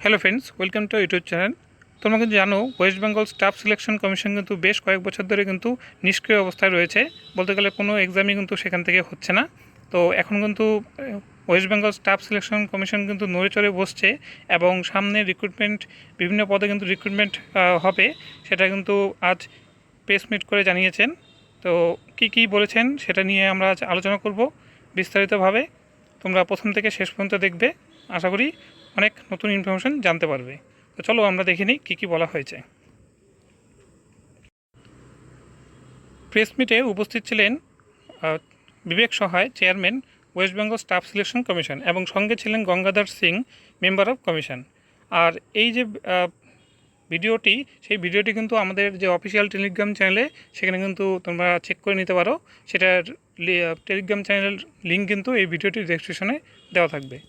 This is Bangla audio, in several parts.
Hello friends, welcome to YouTube channel. তোমরা কিন্তু জানো West Bengal staff selection commission কিন্তু বেশ কয়েক বছর ধরে কিন্তু নিষ্ক্রিয় অবস্থায় রয়েছে। বলতে গেলে কোনো এক্সামই কিন্তু সেখান থেকে হচ্ছে না। তো এখন কিন্তু West Bengal staff selection commission কিন্তু নড়ে চড়ে বসছে এবং সামনে রিক্রুটমেন্ট বিভিন্ন পদে কিন্তু রিক্রুটমেন্ট হবে, সেটা কিন্তু আজ প্রেস মিট করে জানিয়েছেন। তো কি বলেছেন সেটা নিয়ে আমরা আজ আলোচনা করব বিস্তারিতভাবে। তোমরা প্রথম থেকে শেষ পর্যন্ত দেখবে, আশা করি অনেক নতুন ইনফরমেশন জানতে পারবে। তো চলো আমরা দেখে নিই কী বলা হয়েছে। প্রেস মিটে উপস্থিত ছিলেন Vivek Sahay, chairman West Bengal staff selection commission, এবং সঙ্গে ছিলেন Gangadhar Singh, member of commission. আর এই যে ভিডিওটি, সেই ভিডিওটি কিন্তু আমাদের যে অফিসিয়াল টেলিগ্রাম চ্যানেলে, সেখানে কিন্তু তোমরা চেক করে নিতে পারো। সেটার টেলিগ্রাম চ্যানেলের লিঙ্ক কিন্তু এই ভিডিওটির ডেসক্রিপশনে দেওয়া থাকবে।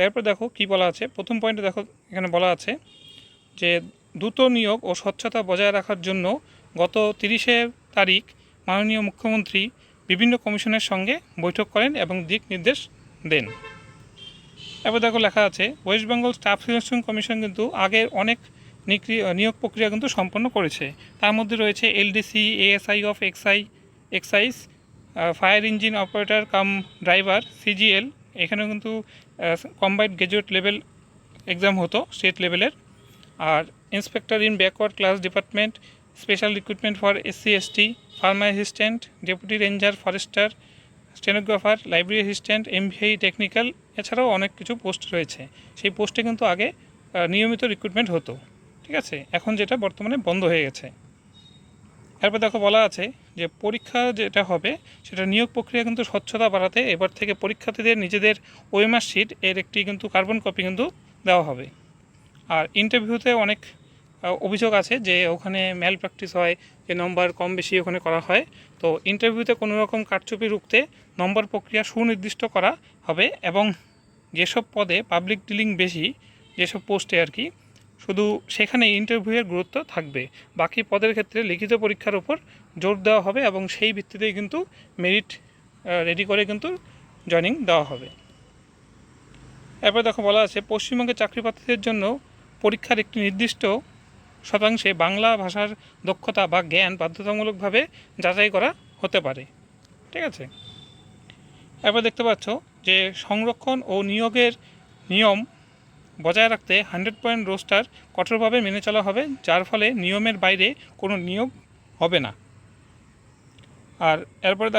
এরপর দেখো কি বলা আছে। প্রথম পয়েন্টে দেখো, এখানে বলা আছে যে দ্রুত নিয়োগ ও স্বচ্ছতা বজায় রাখার জন্য গত 30শে তারিখ মাননীয় মুখ্যমন্ত্রী বিভিন্ন কমিশনের সঙ্গে বৈঠক করেন এবং দিক নির্দেশ দেন। এবার দেখো লেখা আছে, West Bengal staff selection commission কিন্তু আগের অনেক নিয়োগ প্রক্রিয়া কিন্তু সম্পন্ন করেছে। তার মধ্যে রয়েছে LDC, ASI of excise, fire engine operator cum driver, CGL. এখানেও কিন্তু কম্বাইন্ড গ্র্যাজুয়েট লেভেল এক্সাম হতো স্টেট লেভেলের। আর inspector in backward class department, special recruitment for SC ST, farmer assistant, deputy ranger forester, stenographer, library assistant, MVI technical, এছাড়াও অনেক কিছু পোস্ট রয়েছে। সেই পোস্টে কিন্তু আগে নিয়মিত রিক্রুটমেন্ট হতো, ঠিক আছে। এখন যেটা বর্তমানে বন্ধ হয়ে গেছে। এরপর দেখো বলা আছে যে পরীক্ষা যেটা হবে, সেটা নিয়োগ প্রক্রিয়া কিন্তু স্বচ্ছতা বাড়াতে এবার থেকে পরীক্ষার্থীদের নিজেদের ওএমআর শিট এর একটি কিন্তু কার্বন কপি কিন্তু দেওয়া হবে। আর ইন্টারভিউতে অনেক অভিযোগ আছে যে ওখানে ম্যাল প্র্যাকটিস হয়, যে নম্বর কম বেশি ওখানে করা হয়। তো ইন্টারভিউতে কোনো রকম কারচুপি রুখতে নম্বর প্রক্রিয়া সুনির্দিষ্ট করা হবে, এবং যেসব পদে পাবলিক ডিলিং বেশি, যেসব পোস্টে আর কি, শুধু সেখানে ইন্টারভিউয়ের গুরুত্ব থাকবে। বাকি পদের ক্ষেত্রে লিখিত পরীক্ষার উপর জোর দেওয়া হবে এবং সেই ভিত্তিতেই কিন্তু মেরিট রেডি করে কিন্তু জয়নিং দেওয়া হবে। এরপরে দেখো বলা আছে, পশ্চিমবঙ্গে চাকরি প্রার্থীদের জন্য পরীক্ষার একটি নির্দিষ্ট শতাংশে বাংলা ভাষার দক্ষতা বা জ্ঞান বাধ্যতামূলকভাবে যাচাই করা হতে পারে, ঠিক আছে। এরপর দেখতে পাচ্ছ যে সংরক্ষণ ও নিয়োগের নিয়ম বজায় রাখতে 100 রোস্টার কঠোরভাবে মেনে চলা হবে, যার ফলে নিয়মের বাইরে কোনো নিয়োগ হবে না। আর এরপরে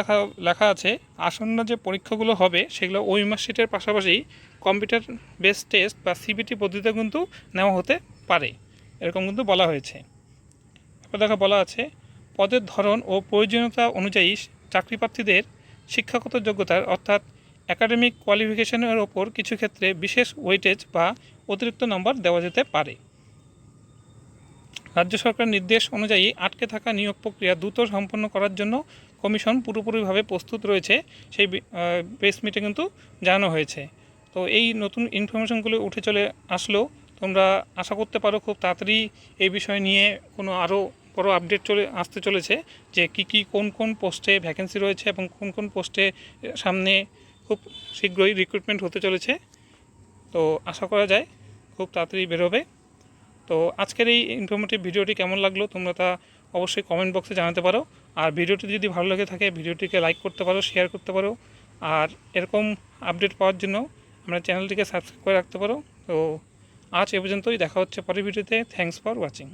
লেখা আছে, আসন্ন যে পরীক্ষাগুলো হবে সেগুলো ওএমআর শিটের পাশাপাশি কম্পিউটার বেসড টেস্ট বা সিবিটি পদ্ধতিতে কিন্তু নেওয়া হতে পারে, এরকম কিন্তু বলা হয়েছে। এরপর বলা আছে, পদের ধরন ও প্রয়োজনীয়তা অনুযায়ী চাকরি প্রার্থীদের শিক্ষাগত যোগ্যতার অর্থাৎ একাডেমিক কোয়ালিফিকেশনের ওপর কিছু ক্ষেত্রে বিশেষ ওয়েটেজ বা অতিরিক্ত নম্বর দেওয়া যেতে পারে। রাজ্য সরকারের নির্দেশ অনুযায়ী আটকে থাকা নিয়োগ প্রক্রিয়া দ্রুত সম্পন্ন করার জন্য কমিশন পুরোপুরিভাবে প্রস্তুত রয়েছে, সেই প্রেস মিটে কিন্তু জানানো হয়েছে। তো এই নতুন ইনফরমেশনগুলো উঠে চলে আসলেও তোমরা আশা করতে পারো খুব তাড়াতাড়ি এই বিষয় নিয়ে কোনো আরও বড় আপডেট আসতে চলেছে, যে কোন পোস্টে ভ্যাকেন্সি রয়েছে এবং কোন পোস্টে সামনে খুব শীঘ্রই রিক্রুটমেন্ট হতে চলেছে। তো আশা করা যায় খুব তাড়াতাড়ি বেরোবে। তো আজকের এই ইনফরমেটিভ ভিডিওটি কেমন লাগলো তোমরা তা অবশ্যই কমেন্ট বক্সে জানাতে পারো। আর ভিডিওটি যদি ভালো লেগে থাকে ভিডিওটিকে লাইক করতে পারো, শেয়ার করতে পারো। আর এরকম আপডেট পাওয়ার জন্য আমরা চ্যানেলটিকে সাবস্ক্রাইব করে রাখতে পারো। তো আজ এ পর্যন্তই, দেখা হচ্ছে পরের ভিডিওতে। Thanks for watching.